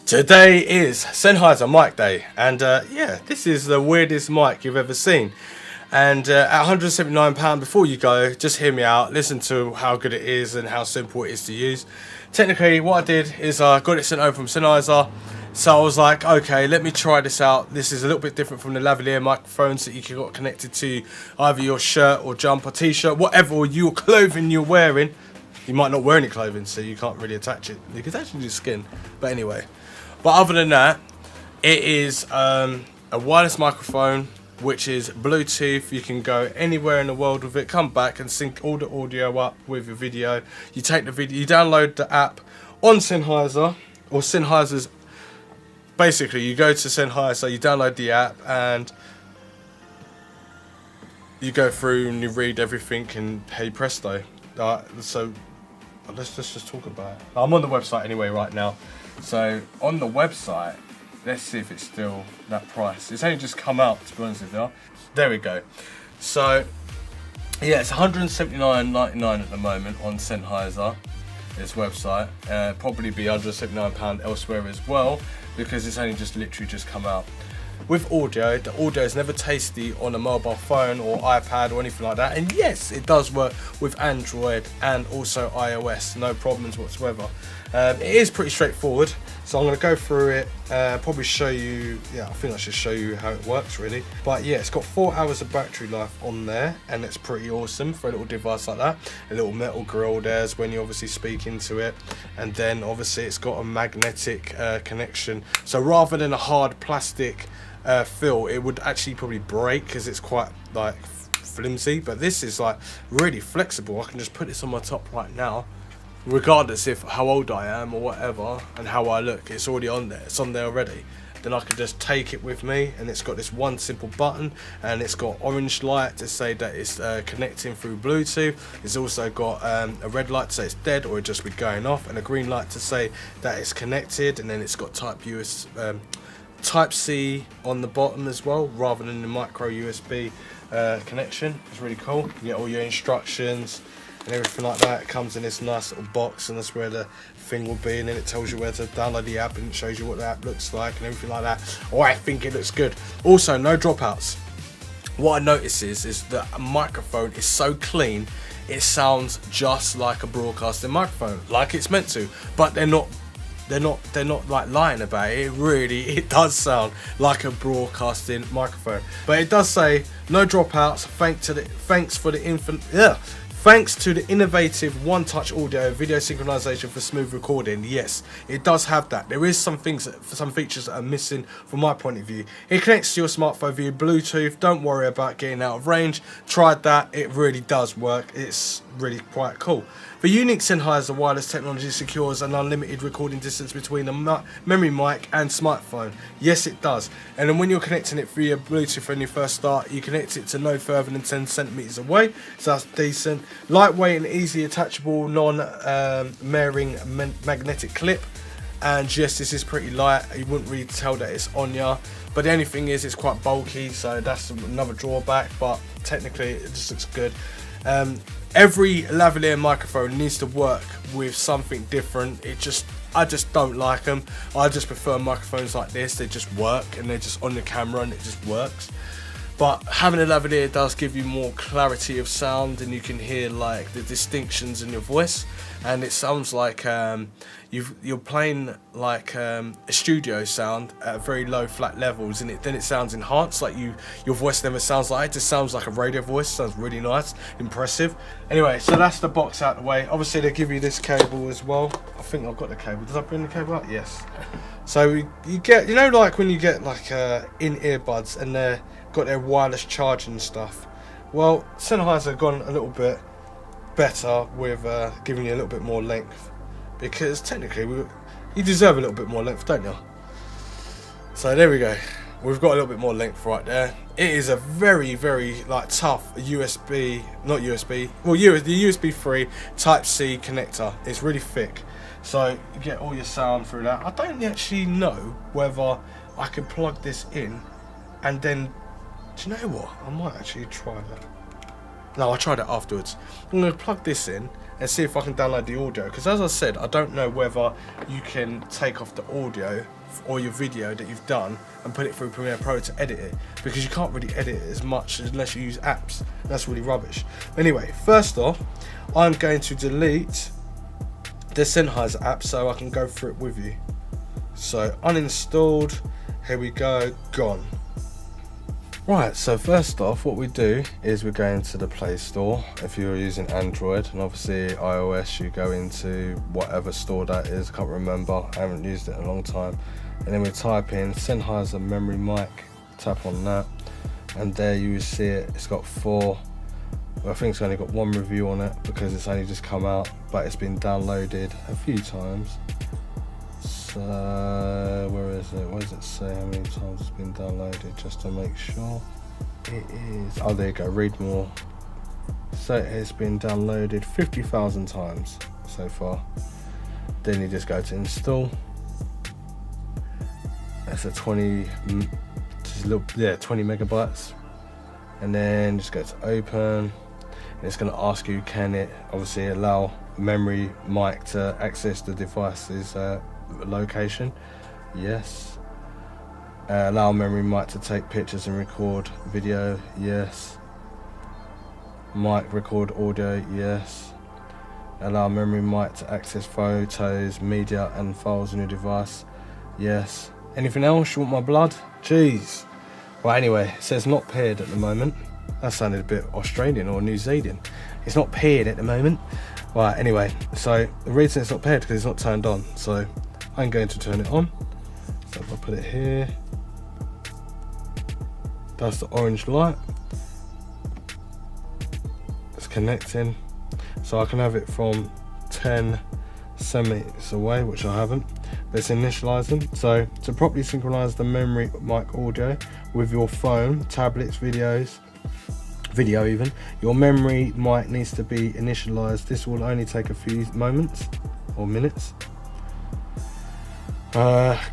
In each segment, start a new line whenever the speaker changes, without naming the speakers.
Today is Sennheiser mic day, and yeah, this is the weirdest mic you've ever seen. And at £179, before you go, just hear me out, listen to how good it is and how simple it is to use. Technically, what I did is I got it sent over from Sennheiser, so I was like, okay, let me try this out. This is a little bit different from the lavalier microphones that you got connected to either your shirt or jumper, t-shirt, whatever your clothing you're wearing. You might not wear any clothing, so you can't really attach it. You can attach it to your skin, but anyway. But other than that, it is a wireless microphone, which is Bluetooth. You can go anywhere in the world with it. Come back and sync all the audio up with your video. You take the video, you download the app on Sennheiser, or Sennheiser's. Basically, you go to Sennheiser, you download the app, and you go through and you read everything, and hey presto. So let's just talk about it. I'm on the website anyway right now. So on the website, let's see if it's still that price. It's only just come out, to be honest with you. There we go. So yeah, it's £179.99 at the moment on Sennheiser, its website. Probably be £179 elsewhere as well, because it's only just literally just come out. With audio, the audio is never tasty on a mobile phone or iPad or anything like that. And yes, it does work with Android and also iOS, no problems whatsoever. It is pretty straightforward, so I'm going to go through it, probably show you, yeah, I think I should show you how it works really. But yeah, it's got 4 hours of battery life on there, and it's pretty awesome for a little device like that. A little metal grill there's when you obviously speak into it, and then obviously it's got a magnetic connection. So rather than a hard plastic feel, it would actually probably break because it's quite like flimsy, but this is like really flexible. I can just put this on my top right now, regardless if how old I am or whatever and how I look. It's already on there, it's on there already. Then I can just take it with me, and it's got this one simple button, and it's got orange light to say that it's connecting through Bluetooth. It's also got a red light to say it's dead or it just be going off, and a green light to say that it's connected. And then it's got Type C on the bottom as well, rather than the micro USB connection. It's really cool. You get all your instructions and everything like that. It comes in this nice little box, and that's where the thing will be, and then it tells you where to download the app, and it shows you what the app looks like and everything like that. Oh, I think it looks good. Also, no dropouts. What I notice is the microphone is so clean, it sounds just like a broadcasting microphone, like it's meant to, but they're not like lying about it. It does sound like a broadcasting microphone. But it does say no dropouts, thanks to the innovative one-touch audio video synchronization for smooth recording. Yes, it does have that. There is some features that are missing from my point of view. It connects to your smartphone via Bluetooth. Don't worry about getting out of range. Tried that. It really does work. It's really quite cool. The unique Sennheiser wireless technology secures an unlimited recording distance between the memory mic and smartphone. Yes, it does. And then when you're connecting it via Bluetooth when you first start, you connect it to no further than 10 centimeters away, so that's decent. Lightweight and easy attachable non-mirroring magnetic clip. And yes, this is pretty light. You wouldn't really tell that it's on ya. But the only thing is, it's quite bulky, so that's another drawback. But technically, it just looks good. Every lavalier microphone needs to work with something different. I just don't like them. I just prefer microphones like this. They just work, and they're just on the camera, and it just works. But having a lavalier does give you more clarity of sound, and you can hear like the distinctions in your voice, and it sounds like you're playing like a studio sound at very low flat levels, and then it sounds enhanced, like your voice never sounds like it. It just sounds like a radio voice. Sounds really nice, impressive. Anyway, so that's the box out of the way. Obviously they give you this cable as well. I think I've got the cable. Did I bring the cable out? Yes. So you get, you know, like when you get like in earbuds and they're got their wireless charging stuff. Well, Sennheiser gone a little bit better with giving you a little bit more length, because technically you deserve a little bit more length, don't you? So there we go. We've got a little bit more length right there. It is a very, very like tough the USB 3 Type C connector. It's really thick, so you get all your sound through that. I don't actually know whether I could plug this in and then, do you know what? I might actually try that. No, I tried it afterwards. I'm going to plug this in and see if I can download the audio. Because as I said, I don't know whether you can take off the audio or your video that you've done and put it through Premiere Pro to edit it, because you can't really edit it as much unless you use apps. That's really rubbish. Anyway, first off, I'm going to delete the Sennheiser app so I can go through it with you. So uninstalled, here we go, gone. Right, so first off, what we do is we go into the Play Store if you're using Android, and obviously iOS you go into whatever store that is, I can't remember, I haven't used it in a long time. And then we type in Sennheiser memory mic, tap on that, and there you see it, it's got 4, well, I think it's only got 1 review on it because it's only just come out, but it's been downloaded a few times. Where is it? Where does it say how many times it's been downloaded, just to make sure? It is, oh there you go, read more. So it's been downloaded 50,000 times so far. Then you just go to install. That's a 20 megabytes. And then just go to open. And it's going to ask you, can it obviously allow memory mic to access the device's location? Yes. Allow memory mic to take pictures and record video? Yes. Mic record audio? Yes. Allow memory mic to access photos, media and files on your device? Yes. Anything else? You want my blood? Jeez. Well, anyway, it says not paired at the moment. That sounded a bit Australian or New Zealand. It's not paired at the moment. Right, anyway, so the reason it's not paired because it's not turned on. So I'm going to turn it on. So if I put it here, that's the orange light. It's connecting. So I can have it from 10 centimeters away, which I haven't, but it's initializing. So to properly synchronize the memory mic audio with your phone, tablets, videos, video even, your memory mic needs to be initialized. This will only take a few moments or minutes.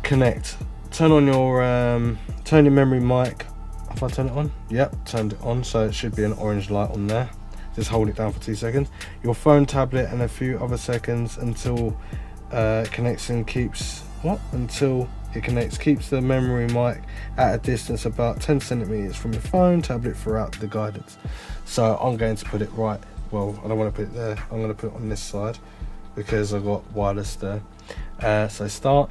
Connect. Turn on your turn your memory mic. Have I turned it on? Yep, turned it on, so it should be an orange light on there. Just hold it down for 2 seconds. Your phone, tablet and a few other seconds until connection keeps until it connects. Keeps the memory mic at a distance about 10 centimeters from your phone, tablet throughout the guidance. So I'm going to put it right, well, I don't want to put it there, I'm going to put it on this side because I've got wireless there. So start,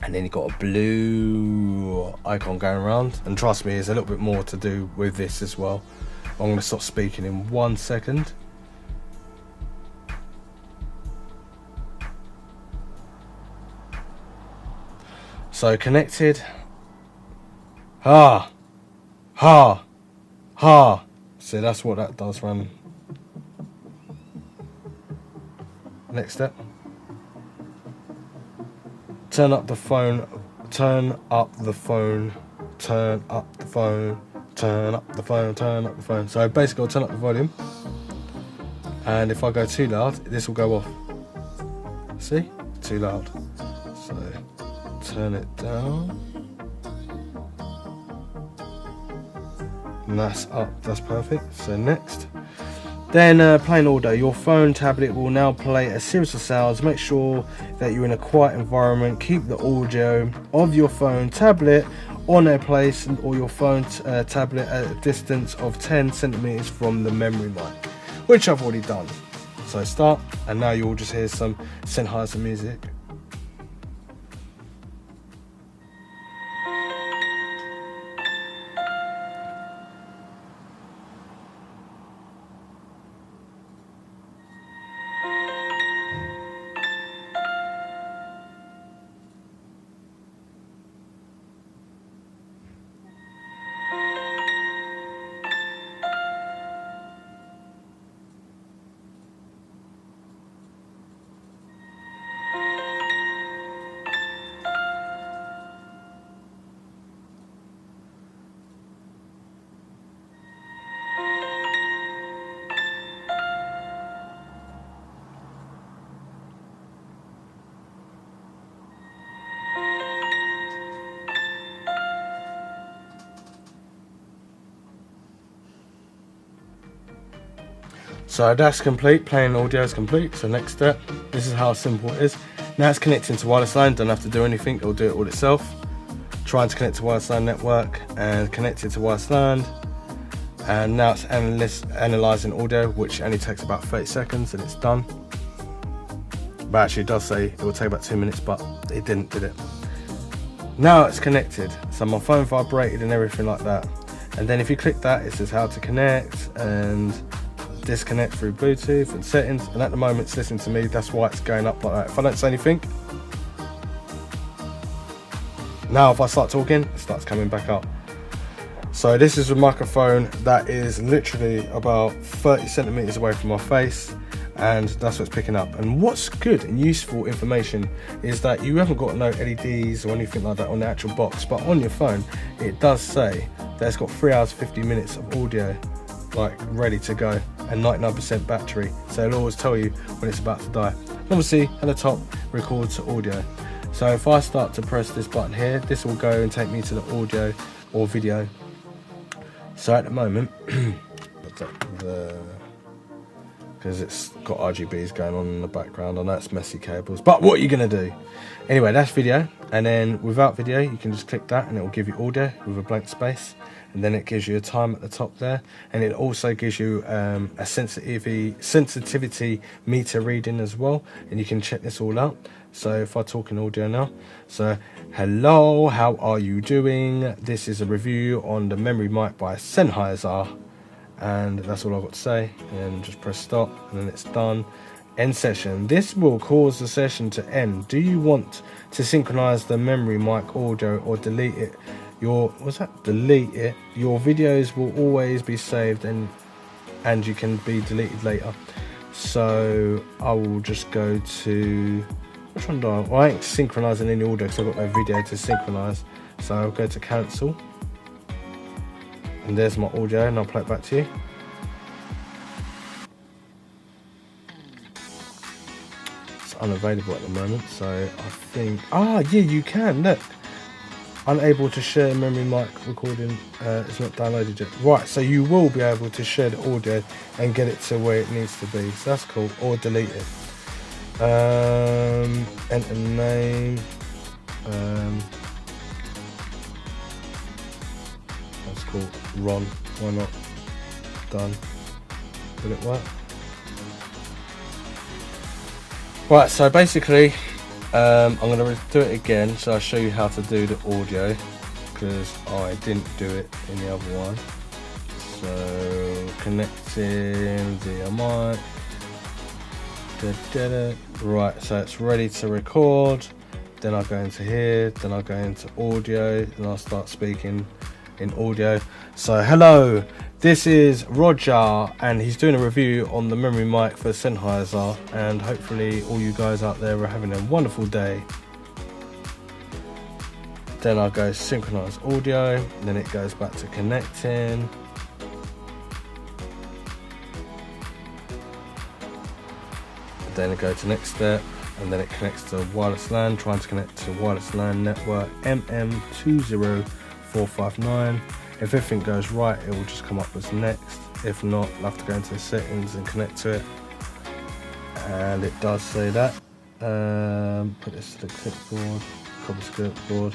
and then you've got a blue icon going around, and trust me, there's a little bit more to do with this as well. I'm going to stop speaking in 1 second. So connected. Ha! Ha! Ha! So that's what that does run. Next step. Turn up the phone. Turn up the phone. Turn up the phone. Turn up the phone. Turn up the phone. So basically I'll turn up the volume. And if I go too loud, this will go off. See? Too loud. So turn it down. And that's up. That's perfect. So next. Then playing audio. Your phone, tablet will now play a series of sounds. Make sure that you're in a quiet environment. Keep the audio of your phone, tablet on a place, or your phone, tablet at a distance of 10 centimeters from the memory mic, which I've already done. So start, and now you'll just hear some Sennheiser music. So that's complete, playing audio is complete. So next step, this is how simple it is. Now it's connecting to wireless LAN, don't have to do anything, it'll do it all itself. Trying to connect to wireless LAN network and connected to wireless LAN. And now it's analysing audio, which only takes about 30 seconds and it's done. But actually it does say it will take about 2 minutes, but it didn't, did it? Now it's connected, so my phone vibrated and everything like that. And then if you click that, it says how to connect and disconnect through Bluetooth and settings. And at the moment it's listening to me, that's why it's going up like that. If I don't say anything, now if I start talking, it starts coming back up. So this is a microphone that is literally about 30 centimeters away from my face, and that's what's picking up. And what's good and useful information is that you haven't got no LEDs or anything like that on the actual box, but on your phone it does say that it's got 3 hours 50 minutes of audio like ready to go and 99% battery, so it'll always tell you when it's about to die. Obviously at the top, record to audio. So if I start to press this button here, this will go and take me to the audio or video. So at the moment, because it's got RGBs going on in the background, I know it's messy cables, but what are you going to do? Anyway, that's video, and then without video you can just click that and it will give you audio with a blank space, and then it gives you a time at the top there, and it also gives you a sensitivity meter reading as well, and you can check this all out. So if I talk in audio now, so hello, how are you doing? This is a review on the memory mic by Sennheiser, and that's all I've got to say. And just press stop and then it's done. End session. This will cause the session to end. Do you want to synchronize the memory mic audio or delete it? Delete it. Your videos will always be saved and you can be deleted later. So I will just go to, which one do I? Well, I ain't synchronizing any audio because I've got no video to synchronize. So I'll go to cancel. And there's my audio, and I'll play it back to you. It's unavailable at the moment, so I think, yeah, you can, look. Unable to share memory mic recording, it's not downloaded yet. Right, so you will be able to share the audio and get it to where it needs to be, so that's cool, or delete it. Enter name, that's called Ron, why not? Done. Will it work? Right, so basically I'm going to do it again, so I'll show you how to do the audio because I didn't do it in the other one. So connecting the mic. Right, so it's ready to record. Then I'll go into here, then I'll go into audio, and I'll start speaking in audio. So hello, this is Roger, and he's doing a review on the memory mic for Sennheiser, and hopefully all you guys out there are having a wonderful day. Then I'll go synchronize audio, then it goes back to connecting. Then I go to next step, and then it connects to wireless LAN, trying to connect to wireless LAN network MM20459. If everything goes right, it will just come up as next. If not, I'll have to go into the settings and connect to it. And it does say that. Put this to the clipboard, copy to clipboard.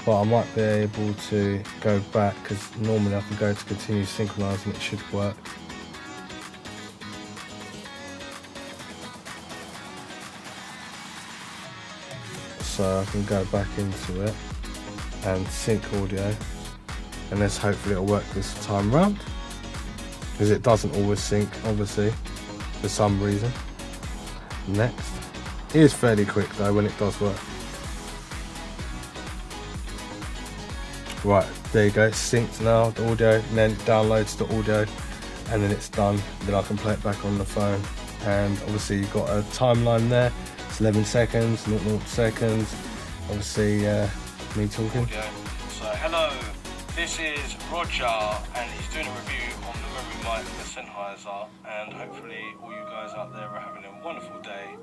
But I might be able to go back because normally I can go to continue synchronizing, it should work. So I can go back into it and sync audio, and this hopefully it'll work this time round, because it doesn't always sync obviously for some reason. Next, it is fairly quick though when it does work. Right, there you go, it's synced now, the audio, and then it downloads the audio, and then it's done. Then I can play it back on the phone, and obviously you've got a timeline there. 11 seconds, 0 seconds, obviously me talking. Okay. So hello, this is Roger, and he's doing a review on the memory mic for Sennheiser, and hopefully all you guys out there are having a wonderful day.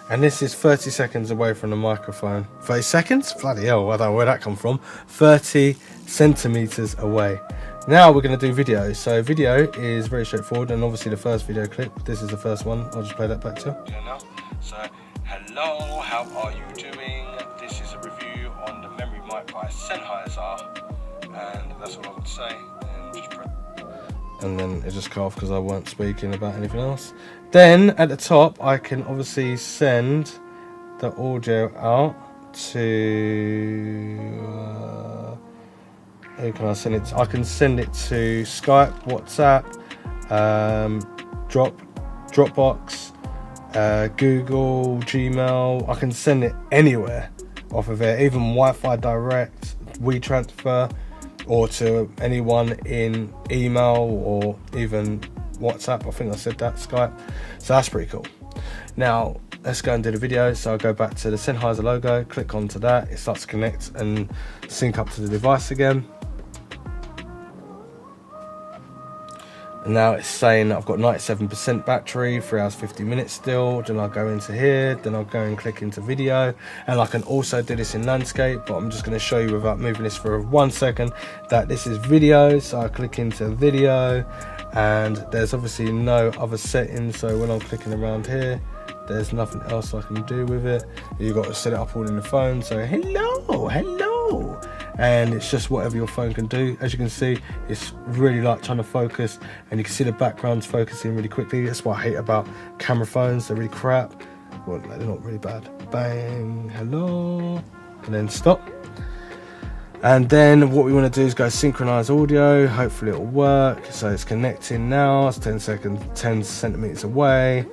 And this is 30 seconds away from the microphone. 30 seconds? Bloody hell, I don't know where that come from. 30 centimeters away. Now we're going to do video. So video is very straightforward, and obviously the first video clip, this is the first one. I'll just play that back to you. Yeah, so hello, how are you doing? This is a review on the memory mic by Sennheiser, and that's all I would say. And then it just cut off because I weren't speaking about anything else. Then at the top I can obviously send the audio out to who can I send it to? I can send it to Skype, WhatsApp, Dropbox, Google, Gmail. I can send it anywhere off of it, even Wi-Fi direct, WeTransfer, or to anyone in email or even WhatsApp. I think I said that, Skype. So that's pretty cool. Now let's go and do the video. So I'll go back to the Sennheiser logo, click onto that, it starts to connect and sync up to the device again. And now it's saying I've got 97% battery, 3 hours 50 minutes still. Then I'll go into here, then I'll go and click into video, and I can also do this in landscape, but I'm just going to show you without moving this for 1 second that this is video. So I click into video, and there's obviously no other settings, so when I'm clicking around here there's nothing else I can do with it. You've got to set it up all in the phone. So hello, and it's just whatever your phone can do. As you can see, it's really like trying to focus, and you can see the background's focusing really quickly. That's what I hate about camera phones. They're really crap. Well, they're not really bad. Bang, hello, and then stop. And then what we want to do is go synchronize audio. Hopefully it'll work. So it's connecting now. It's 10 centimeters away.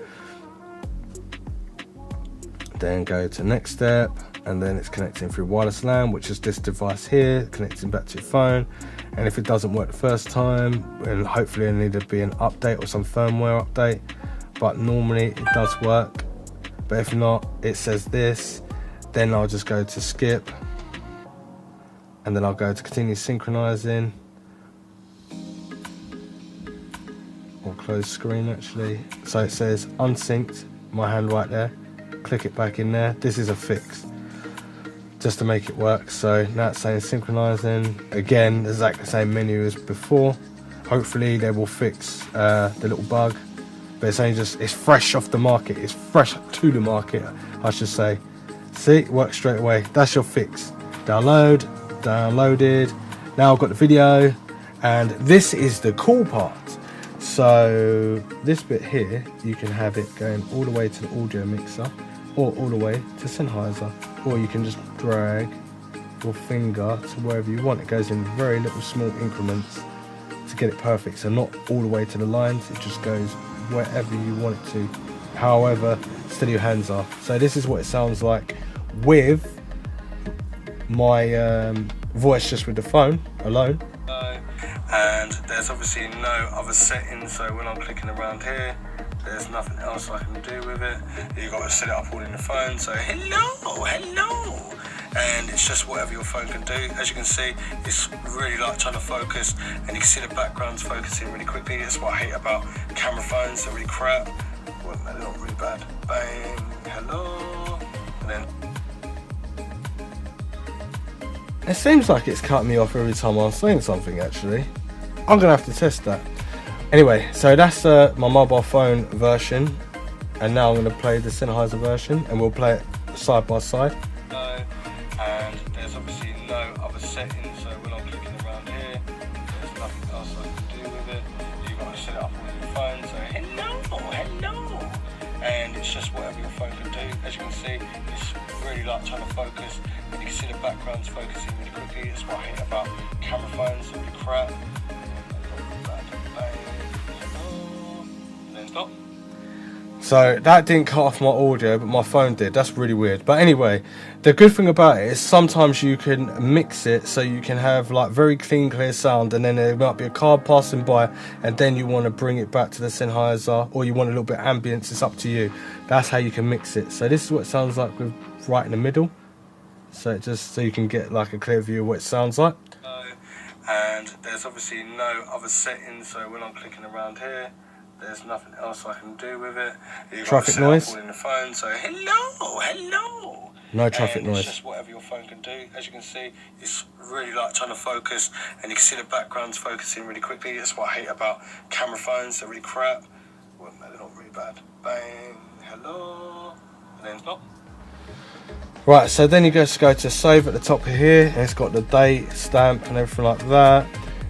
Then go to next step, and then it's connecting through wireless LAN, which is this device here, connecting back to your phone. And if it doesn't work the first time, then hopefully it'll need to be an update or some firmware update, but normally it does work. But if not, it says this. Then I'll just go to skip, and then I'll go to continue synchronizing, or close screen actually. So it says unsynced, my hand right there. Click it back in there. This is a fix just to make it work. So now it's saying synchronizing again, exactly the same menu as before. Hopefully they will fix the little bug, but it's only just, it's fresh off the market, it's fresh to the market I should say. See, it works straight away. That's your fix. Downloaded. Now I've got the video, and this is the cool part. So this bit here, you can have it going all the way to the audio mixer, or all the way to Sennheiser, or you can just drag your finger to wherever you want. It goes in very little small increments to get it perfect. So not all the way to the lines, it just goes wherever you want it to, however steady your hands are. So this is what it sounds like with my voice, just with the phone alone. And there's obviously no other settings, so when I'm clicking around here there's nothing else I can do with it. You've got to set it up all in the phone. So hello, and it's just whatever your phone can do. As you can see, it's really like trying to focus, and you can see the background's focusing really quickly. That's what I hate about camera phones. They're really crap. Well, they're not really bad. Bang, hello, and then it seems like it's cutting me off every time I'm saying something. Actually, I'm gonna have to test that. Anyway, so that's my mobile phone version, and now I'm going to play the Sennheiser version, and we'll play it side by side. And there's obviously no other settings, so when I'm clicking around here, there's nothing else I can do with it. You've got to set it up on your phone. So hello, and it's just whatever your phone can do. As you can see, it's really like trying to focus, and you can see the background's focusing really quickly. That's what I hate about camera phones. They're really crap. So that didn't cut off my audio, but my phone did. That's really weird. But anyway, the good thing about it is sometimes you can mix it so you can have like very clean, clear sound, and then there might be a car passing by, and then you want to bring it back to the Sennheiser, or you want a little bit of ambience. It's up to you. That's how you can mix it. So this is what it sounds like with right in the middle. So it just so you can get like a clear view of what it sounds like. And there's obviously no other settings, so when I'm clicking around here, there's nothing else I can do with it. You've traffic noise. All in the phone, so hello. No traffic noise. It's just whatever your microphone can do. As you can see, it's really like trying to focus, and you can see the background's focusing really quickly. That's what I hate about camera phones. They're really crap. Well, no, they're not really bad. Bang, hello, and then stop. Right, so then you just go to save at the top here, and it's got the date, stamp, and everything like that.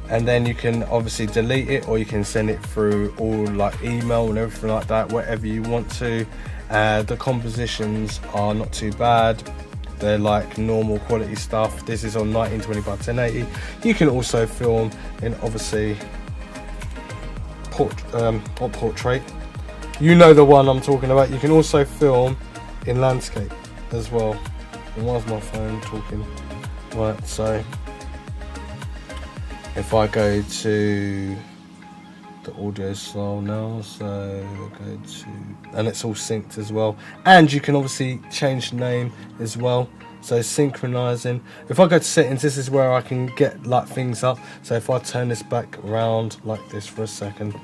And then you can obviously delete it, or you can send it through all like email and everything like that, whatever you want to. The compositions are not too bad. They're like normal quality stuff. This is on 1920 by 1080. You can also film in obviously portrait. You know the one I'm talking about. You can also film in landscape as well. And why's my phone talking? Right, so if I go to the audio style now, so we'll go to, and it's all synced as well, and you can obviously change the name as well, so synchronizing. If I go to settings, this is where I can get like things up. So if I turn this back around like this for a second,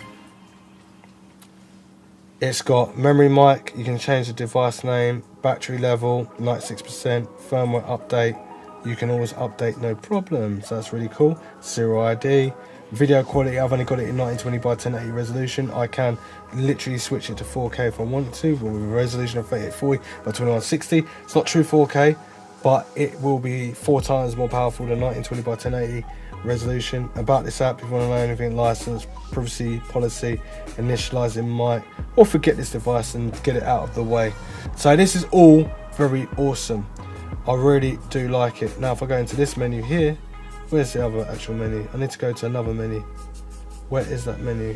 it's got memory mic, you can change the device name, battery level 96%, firmware update, you can always update no problem, so that's really cool. Serial ID, video quality, I've only got it in 1920 by 1080 resolution. I can literally switch it to 4K if I wanted to, but with a resolution of 3840 by 2160. It's not true 4K, but it will be 4 times more powerful than 1920 by 1080 resolution. About this app, if you want to know anything, license, privacy policy, initializing mic, or forget this device and get it out of the way. So this is all very awesome. I really do like it. Now if I go into this menu here, where's the other actual menu? I need to go to another menu. Where is that menu?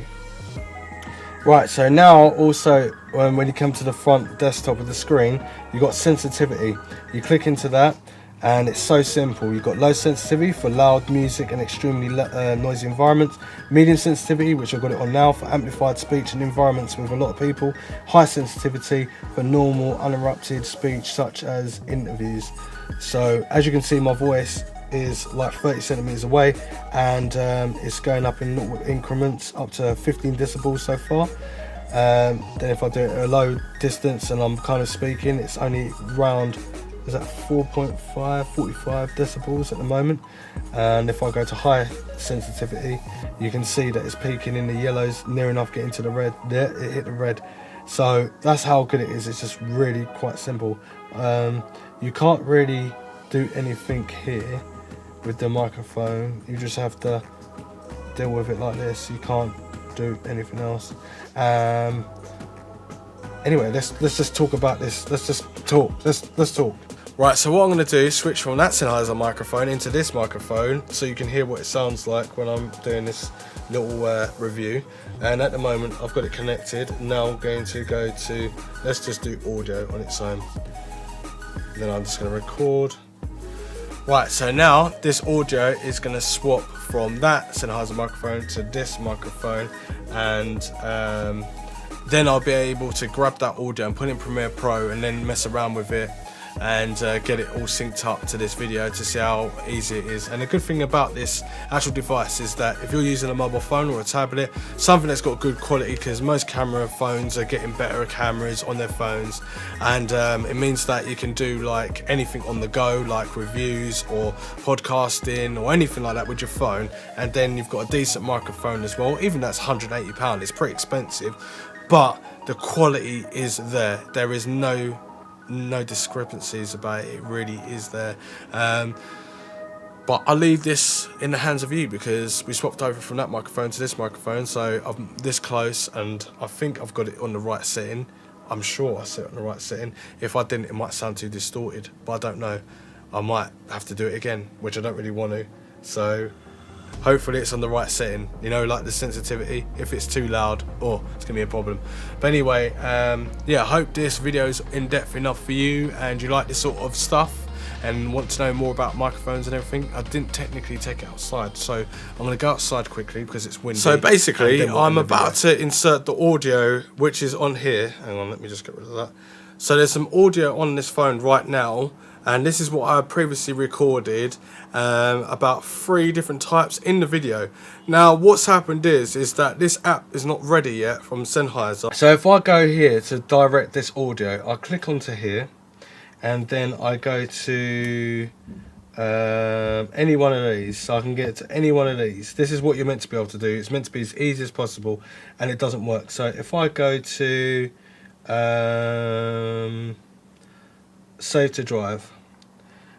Right, so now also when you come to the front desktop of the screen, you've got sensitivity. You click into that and it's so simple. You've got low sensitivity for loud music and extremely noisy environments, medium sensitivity, which I've got it on now, for amplified speech and environments with a lot of people, high sensitivity for normal uninterrupted speech such as interviews. So as you can see, my voice is like 30 centimeters away, and it's going up in little increments up to 15 decibels so far. Then if I do it at a low distance and I'm kind of speaking, it's only around, is that 4.5, 45 decibels at the moment. And if I go to high sensitivity, you can see that it's peaking in the yellows, near enough getting to the red. There, it hit the red. So that's how good it is. It's just really quite simple. You can't really do anything here with the microphone. You just have to deal with it like this. You can't do anything else. Anyway, let's just talk about this. Let's just talk. Let's talk. Right, so what I'm going to do is switch from that Sennheiser microphone into this microphone so you can hear what it sounds like when I'm doing this little review. And at the moment I've got it connected. Now I'm going to go to, let's just do audio on its own. Then I'm just going to record. Right, so now this audio is going to swap from that Sennheiser microphone to this microphone, and then I'll be able to grab that audio and put it in Premiere Pro and then mess around with it and get it all synced up to this video to see how easy it is. And the good thing about this actual device is that if you're using a mobile phone or a tablet, something that's got good quality, because most camera phones are getting better cameras on their phones, and it means that you can do like anything on the go, like reviews or podcasting or anything like that with your phone. And then you've got a decent microphone as well. Even that's £180, it's pretty expensive, but the quality is there. There is no discrepancies about it. It really is there. But I'll leave this in the hands of you, because we swapped over from that microphone to this microphone, so I'm this close and I think I've got it on the right setting. I'm sure I set it on the right setting. If I didn't, it might sound too distorted, but I don't know. I might have to do it again, which I don't really want to. So hopefully it's on the right setting, you know, like the sensitivity. If it's too loud, it's gonna be a problem. But anyway, yeah, I hope this video is in depth enough for you and you like this sort of stuff and want to know more about microphones and everything. I didn't technically take it outside, so I'm gonna go outside quickly because it's windy. So basically I'm about to insert the audio which is on here. Hang on, let me just get rid of that. So there's some audio on this phone right now, and this is what I previously recorded, about 3 different types in the video. Now what's happened is that this app is not ready yet from Sennheiser. So if I go here to direct this audio, I click onto here, and then I go to any one of these, so I can get to any one of these. This is what you're meant to be able to do. It's meant to be as easy as possible, and it doesn't work. So if I go to save to drive,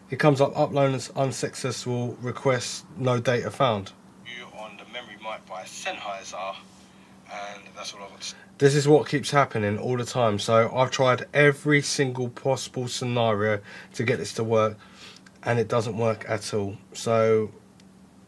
it comes up upload unsuccessful request, no data found. You're on the memory mic by Sennheiser, and that's what I want. This is what keeps happening all the time. So I've tried every single possible scenario to get this to work, and it doesn't work at all. So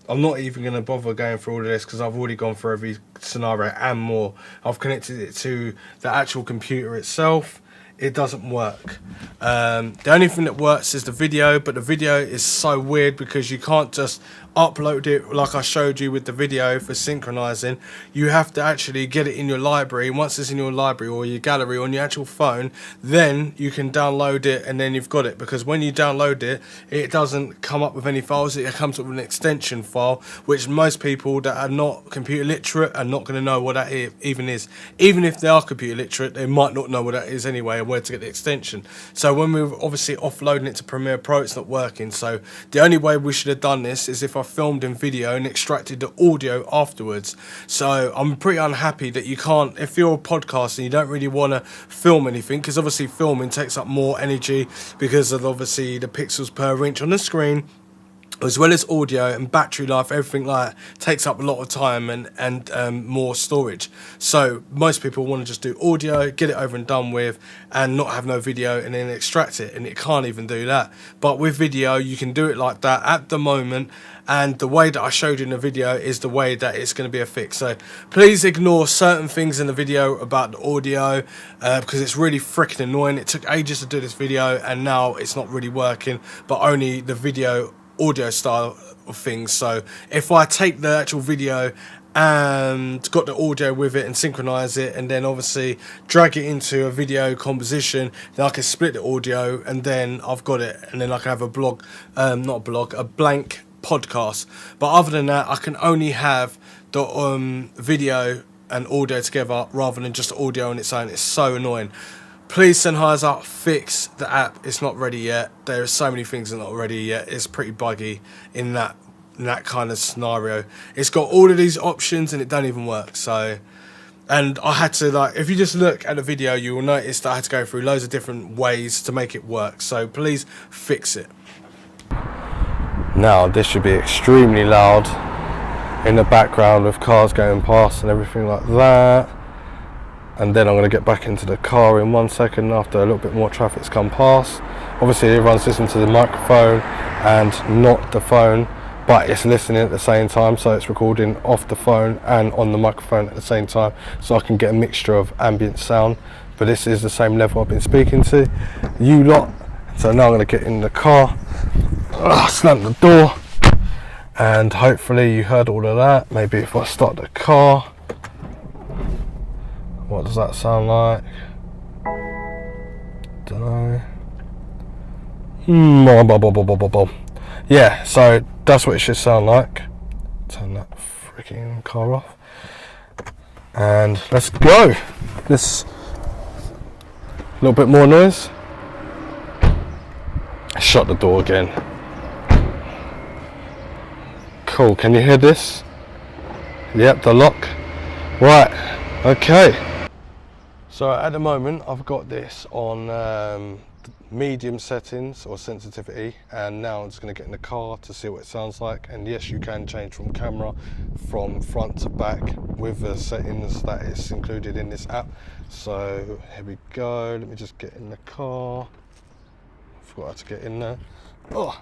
I'm not even going to bother going through all of this because I've already gone through every scenario and more. I've connected it to the actual computer itself. It doesn't work. The only thing that works is the video, but the video is so weird because you can't just upload it like I showed you with the video for synchronizing. You have to actually get it in your library. Once it's in your library or your gallery on your actual phone, then you can download it, and then you've got it. Because when you download it, it doesn't come up with any files. It comes up with an extension file, which most people that are not computer literate are not going to know what that even is. Even if they are computer literate, they might not know what that is anyway and where to get the extension. So when we're obviously offloading it to Premiere Pro, it's not working. So the only way we should have done this is if I filmed in video and extracted the audio afterwards. So I'm pretty unhappy that you can't, if you're a podcaster and you don't really want to film anything, because obviously filming takes up more energy because of obviously the pixels per inch on the screen, as well as audio and battery life, everything like that takes up a lot of time and more storage. So most people want to just do audio, get it over and done with, and not have no video and then extract it, and it can't even do that. But with video, you can do it like that at the moment, and the way that I showed you in the video is the way that it's going to be a fix. So please ignore certain things in the video about the audio because it's really freaking annoying. It took ages to do this video, and now it's not really working, but only the video audio style of things. So if I take the actual video and got the audio with it and synchronize it, and then obviously drag it into a video composition, then I can split the audio, and then I've got it, and then I can have a a blank podcast. But other than that, I can only have the video and audio together rather than just audio on its own. It's so annoying. Please, Sennheiser, fix the app. It's not ready yet. There are so many things that are not ready yet. It's pretty buggy in that kind of scenario. It's got all of these options and it don't even work. So, and I had to, like, if you just look at the video, you will notice that I had to go through loads of different ways to make it work. So please fix it. Now this should be extremely loud in the background with cars going past and everything like that. And then I'm going to get back into the car in 1 second after a little bit more traffic's come past. Obviously everyone's listening to the microphone and not the phone, but it's listening at the same time, so it's recording off the phone and on the microphone at the same time, so I can get a mixture of ambient sound. But this is the same level I've been speaking to you lot. So now I'm going to get in the car, slam the door, and hopefully you heard all of that. Maybe if I start the car, what does that sound like? Don't know. Yeah, so that's what it should sound like. Turn that freaking car off. And let's go. This little bit more noise. Shut the door again. Cool, can you hear this? Yep, the lock. Right, okay. So at the moment I've got this on medium settings or sensitivity, and now I'm just going to get in the car to see what it sounds like. And yes, you can change from camera from front to back with the settings that is included in this app. So here we go, let me just get in the car. Forgot how to get in there. Oh,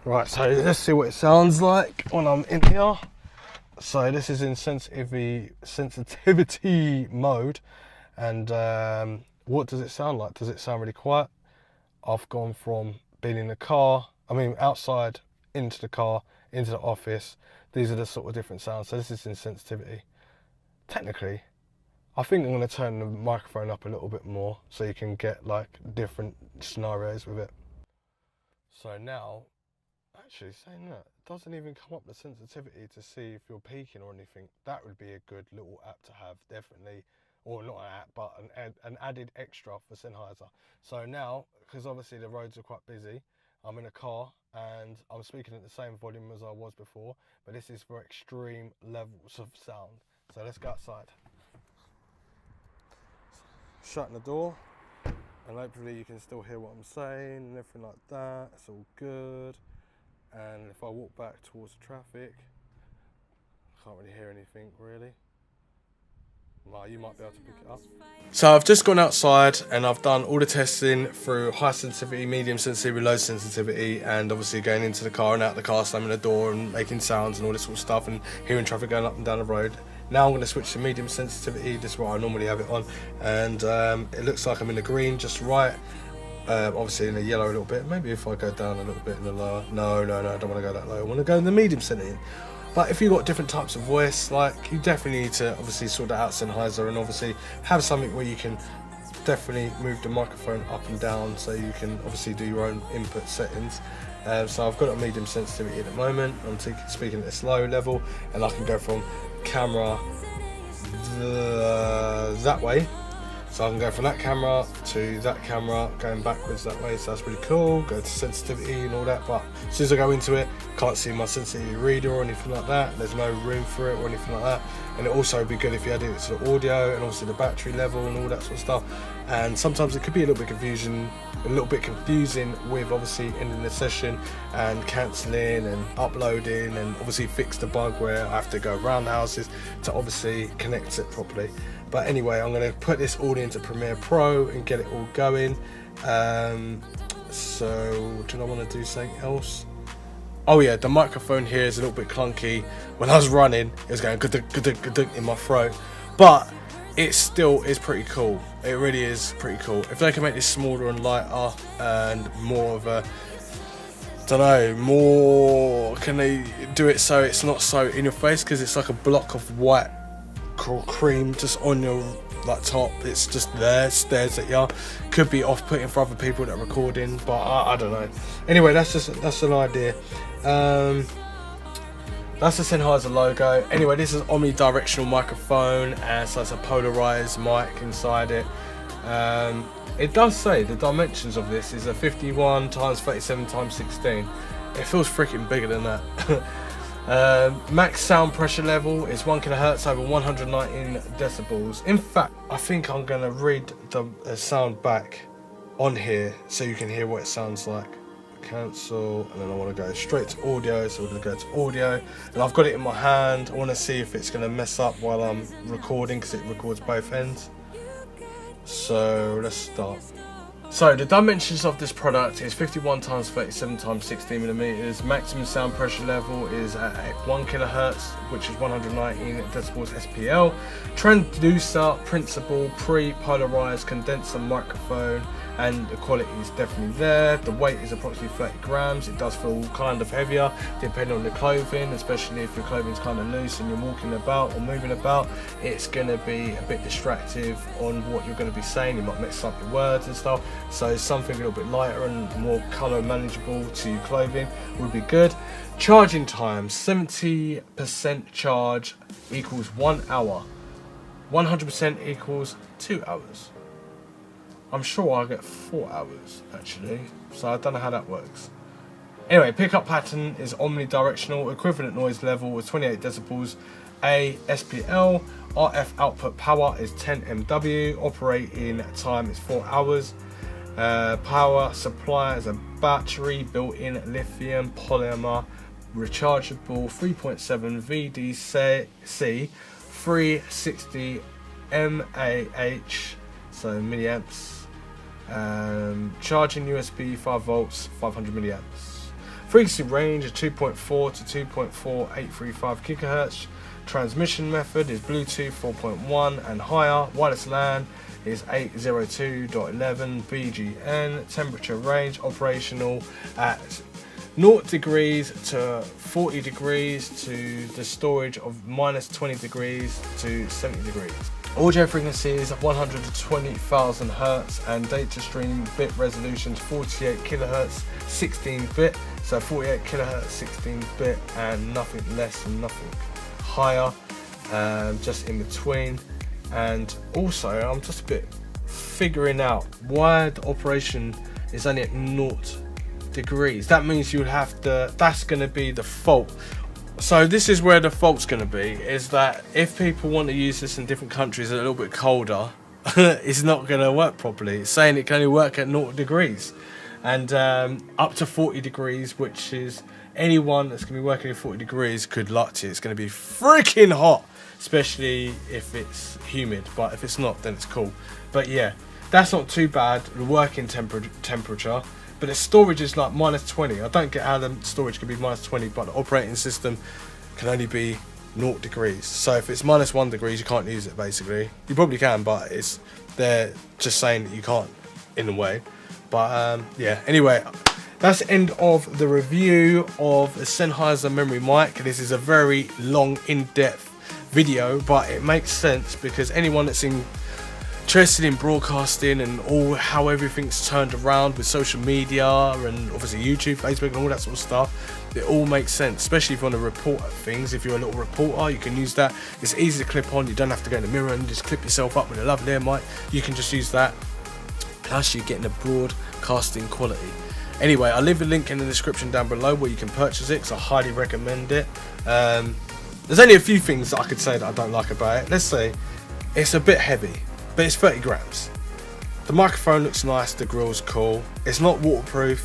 right, so let's see what it sounds like when I'm in here. So this is in sensitivity mode. And what does it sound like? Does it sound really quiet? I've gone from being in the car, outside, into the car, into the office. These are the sort of different sounds. So this is in sensitivity. Technically, I think I'm going to turn the microphone up a little bit more so you can get like different scenarios with it. So now, actually saying that, it doesn't even come up the sensitivity to see if you're peaking or anything. That would be a good little app to have, definitely. or not an app, but an added extra for Sennheiser. So now, because obviously the roads are quite busy, I'm in a car and I'm speaking at the same volume as I was before, but this is for extreme levels of sound. So let's go outside. Shutting the door, and hopefully you can still hear what I'm saying and everything like that. It's all good. And if I walk back towards the traffic, I can't really hear anything really. Well, you might be able to pick it up. So I've just gone outside and I've done all the testing through high sensitivity, medium sensitivity, low sensitivity, and obviously going into the car and out the car, slamming the door and making sounds and all this sort of stuff, and hearing traffic going up and down the road. Now I'm going to switch to medium sensitivity. This is what I normally have it on, and it looks like I'm in the green just right. Obviously in the yellow a little bit. Maybe if I go down a little bit in the lower. No, I don't want to go that low. I want to go in the medium setting. But if you've got different types of voice, like, you definitely need to obviously sort that out Sennheiser, and obviously have something where you can definitely move the microphone up and down, so you can obviously do your own input settings. So I've got a medium sensitivity at the moment. I'm speaking at this low level, and I can go from camera that way. So I can go from that camera to that camera, going backwards that way, so that's pretty cool. Go to sensitivity and all that, but as soon as I go into it, can't see my sensitivity reader or anything like that. There's no room for it or anything like that. And it also would be good if you added it to the audio and also the battery level and all that sort of stuff. And sometimes it could be a little bit confusing with obviously ending the session and cancelling and uploading, and obviously fix the bug where I have to go around the houses to obviously connect it properly. But anyway, I'm going to put this all into Premiere Pro and get it all going. So do I want to do something else? Oh yeah, the microphone here is a little bit clunky. When I was running, it was going in my throat, but it still is pretty cool. It really is pretty cool. If they can make this smaller and lighter and more of a, can they do it so it's not so in your face, because it's like a block of white cream just on your top. It's just there, stares at you. Could be off-putting for other people that are recording, but I don't know. Anyway, that's an idea. That's the Sennheiser logo. Anyway, this is omnidirectional microphone, and so it's a polarized mic inside it. It does say the dimensions of this is a 51 x 37 x 16. It feels freaking bigger than that. Max sound pressure level is 1 kHz over 119 decibels. In fact, I think I'm going to read the sound back on here so you can hear what it sounds like. Cancel, and then I want to go straight to audio, so we're going to go to audio, and I've got it in my hand. I want to see if it's going to mess up while I'm recording, because it records both ends. So let's start. So the dimensions of this product is 51 x 37 x 16 millimeters. Maximum sound pressure level is at 1 kHz, which is 119 decibels SPL. Transducer principal pre-polarized condenser microphone, and the quality is definitely there. The weight is approximately 30 grams. It does feel kind of heavier depending on the clothing, especially if your clothing's kind of loose and you're walking about or moving about. It's going to be a bit distractive on what you're going to be saying. You might mix up your words and stuff. So something a little bit lighter and more colour manageable to your clothing would be good. Charging time, 70% charge equals 1 hour. 100% equals 2 hours. I'm sure I'll get 4 hours actually, so I don't know how that works. Anyway, pickup pattern is omnidirectional. Equivalent noise level is 28 decibels. SPL. RF output power is 10 MW. Operating time is 4 hours. Power supply is a battery, built-in lithium polymer, rechargeable 3.7 VDC, 360 mAh, so milliamps. Charging USB 5 volts, 500 milliamps. Frequency range is 2.4 to 2.4835 gigahertz. Transmission method is Bluetooth 4.1 and higher. Wireless LAN is 802.11 BGN. Temperature range operational at 0 degrees to 40 degrees to the storage of -20 degrees to 70 degrees. Audio frequencies 120,000 Hz and data stream bit resolutions 48 kHz 16 bit, so 48 kHz 16 bit and nothing less and nothing higher, just in between. And also I'm just a bit figuring out why the operation is only at 0 degrees. That means you would have to, that's going to be the fault. So this is where the fault's going to be, is that if people want to use this in different countries a little bit colder, it's not going to work properly. It's saying it can only work at 0 degrees and up to 40 degrees, which is anyone that's going to be working at 40 degrees, good luck to you. It's going to be freaking hot, especially if it's humid, but if it's not, then it's cool. But yeah, that's not too bad, the working temperature. But the storage is like -20. I don't get how the storage can be -20, but the operating system can only be 0 degrees. So if it's -1 degrees, you can't use it basically. You probably can, but they're just saying that you can't in a way. But yeah, anyway, that's the end of the review of the Sennheiser memory mic. This is a very long, in-depth video, but it makes sense because anyone that's interested in broadcasting and how everything's turned around with social media and obviously YouTube, Facebook and all that sort of stuff, it all makes sense, especially if you want to report things. If you're a little reporter, you can use that. It's easy to clip on. You don't have to go in the mirror and just clip yourself up with a lovely air mic. You can just use that, plus you're getting a broadcasting quality. Anyway, I'll leave a link in the description down below where you can purchase it, because I highly recommend it. There's only a few things that I could say that I don't like about it. Let's say it's a bit heavy, but it's 30 grams. The microphone looks nice, the grill's cool. It's not waterproof,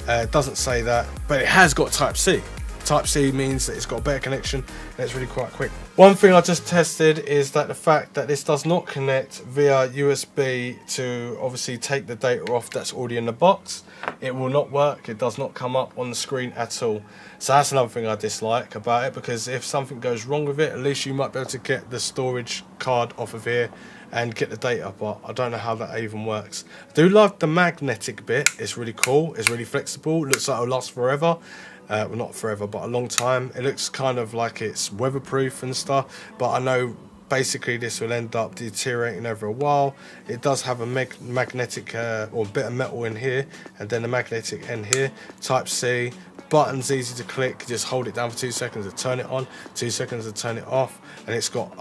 it doesn't say that, but it has got Type-C. Type-C means that it's got a better connection and it's really quite quick. One thing I just tested is that the fact that this does not connect via USB to obviously take the data off that's already in the box. It will not work, it does not come up on the screen at all. So that's another thing I dislike about it, because if something goes wrong with it, at least you might be able to get the storage card off of here and get the data, but I don't know how that even works. I do love the magnetic bit, it's really cool, it's really flexible, it looks like it'll last forever. Well, not forever, but a long time. It looks kind of like it's weatherproof and stuff, but I know basically this will end up deteriorating over a while. It does have a magnetic or bit of metal in here, and then a magnetic end here. Type-C, buttons easy to click, just hold it down for 2 seconds to turn it on, 2 seconds to turn it off, and it's got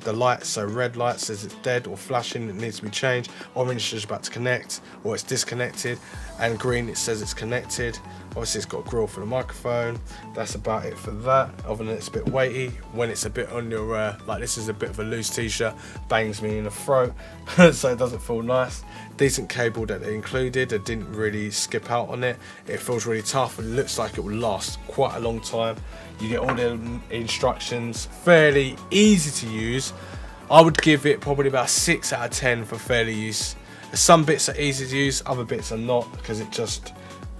the light, so red light says it's dead or flashing, it needs to be changed, orange is about to connect or it's disconnected, and green it says it's connected. Obviously it's got a grill for the microphone. That's about it for that, other than it's a bit weighty. When it's a bit on your like this is a bit of a loose t-shirt, bangs me in the throat so it doesn't feel nice. Decent cable that they included, I didn't really skip out on it. It feels really tough and it looks like it will last quite a long time. You get all the instructions, fairly easy to use. I would give it probably about 6 out of 10 for fairly use. Some bits are easy to use, other bits are not, because it just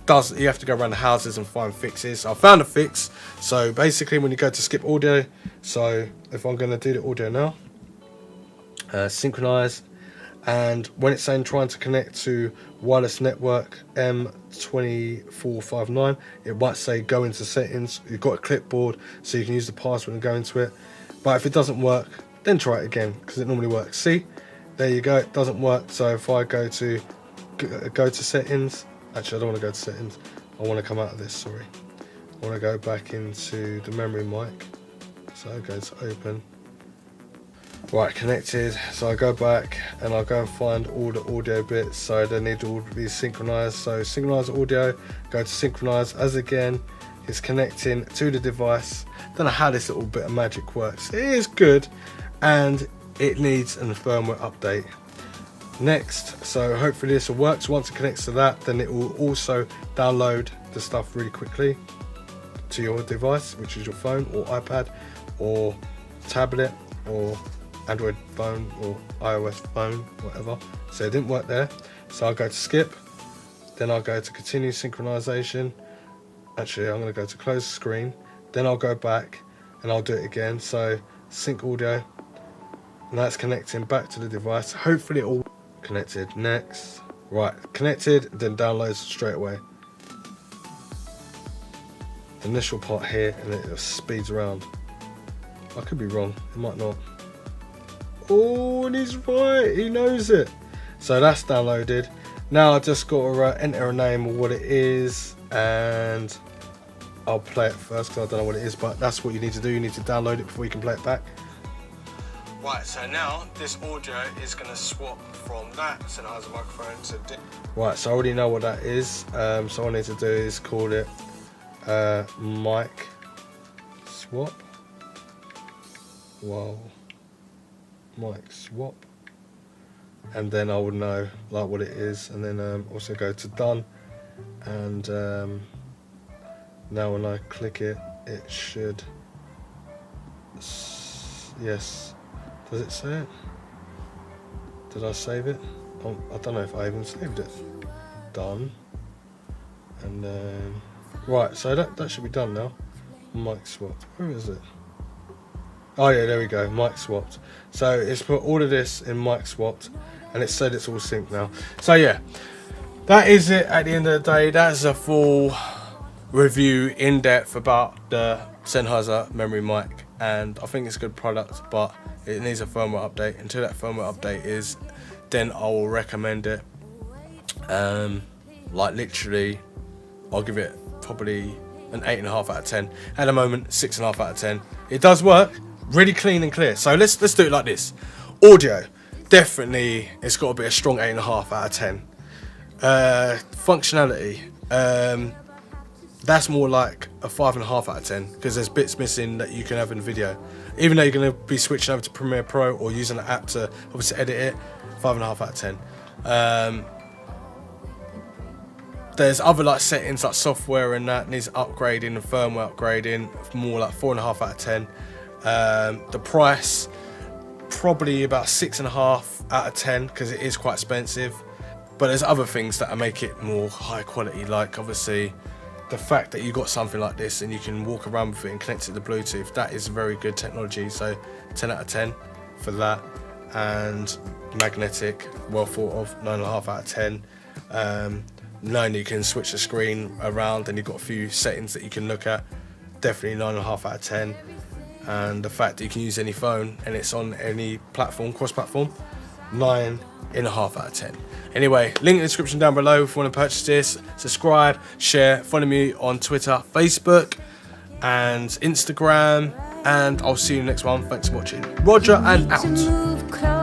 does, you have to go around the houses and find fixes. I found a fix. So basically when you go to skip audio, so if I'm going to do the audio now, synchronize, and when it's saying trying to connect to wireless network M2459, it might say go into settings. You've got a clipboard so you can use the password and go into it, but if it doesn't work, then try it again, because it normally works. See, there you go, it doesn't work. So if I go to settings, actually I don't want to go to settings, I want to come out of this, sorry, I want to go back into the memory mic, so I go to open. Right, connected, so I go back and I'll go and find all the audio bits, so they need to all be synchronized. So synchronize audio, go to synchronize, as again it's connecting to the device. Don't know how this little bit of magic works. It is good, and it needs a firmware update. Next, so hopefully this will work. So once it connects to that, then it will also download the stuff really quickly to your device, which is your phone or iPad or tablet or Android phone or iOS phone, whatever. So it didn't work there, so I'll go to skip, then I'll go to continue synchronization. Actually I'm going to go to close the screen, then I'll go back and I'll do it again. So sync audio, and that's connecting back to the device. Hopefully it all connected. Next, right, connected, then downloads straight away. The initial part here, and it speeds around. I could be wrong, it might not. Oh, and he's right, he knows it. So that's downloaded. Now I just got to enter a name or what it is, and I'll play it first because I don't know what it is, but that's what you need to do. You need to download it before you can play it back. Right, so now this audio is going to swap from that Sennheiser microphone to this. Right, so I already know what that is. So all I need to do is call it mic swap. Wow. Mic swap. And then I would know like what it is, and then also go to done. And now when I click it, it should. Yes. Does it say it? Did I save it? Oh, I don't know if I even saved it. Done. And then right, so that should be done now. Mic swapped. Where is it? Oh yeah, there we go. Mic swapped. So it's put all of this in mic swapped, and it said it's all synced now. So yeah, that is it. At the end of the day, that's a full review in depth about the Sennheiser memory mic, and I think it's a good product, but it needs a firmware update. Until that firmware update is, then I will recommend it. Like literally, I'll give it probably an 8.5 out of 10. At the moment, 6.5 out of 10. It does work, really clean and clear. So let's do it like this. Audio, definitely, it's got to be a strong 8.5 out of 10. Functionality, that's more like a 5.5 out of 10, because there's bits missing that you can have in video. Even though you're going to be switching over to Premiere Pro or using an app to obviously edit it, 5.5 out of 10. There's other like settings like software and that needs upgrading and firmware upgrading, more like 4.5 out of 10. The price, probably about 6.5 out of 10, because it is quite expensive. But there's other things that make it more high quality, like obviously the fact that you got something like this and you can walk around with it and connect it to Bluetooth. That is very good technology, so 10 out of 10 for that. And magnetic, well thought of, 9.5 out of 10. Knowing you can switch the screen around and you've got a few settings that you can look at, definitely 9.5 out of 10. And the fact that you can use any phone and it's on any platform, cross-platform, 9.5 out of 10. Anyway, link in the description down below if you want to purchase this. Subscribe, share, follow me on Twitter, Facebook and Instagram, and I'll see you in the next one. Thanks for watching. Roger and out.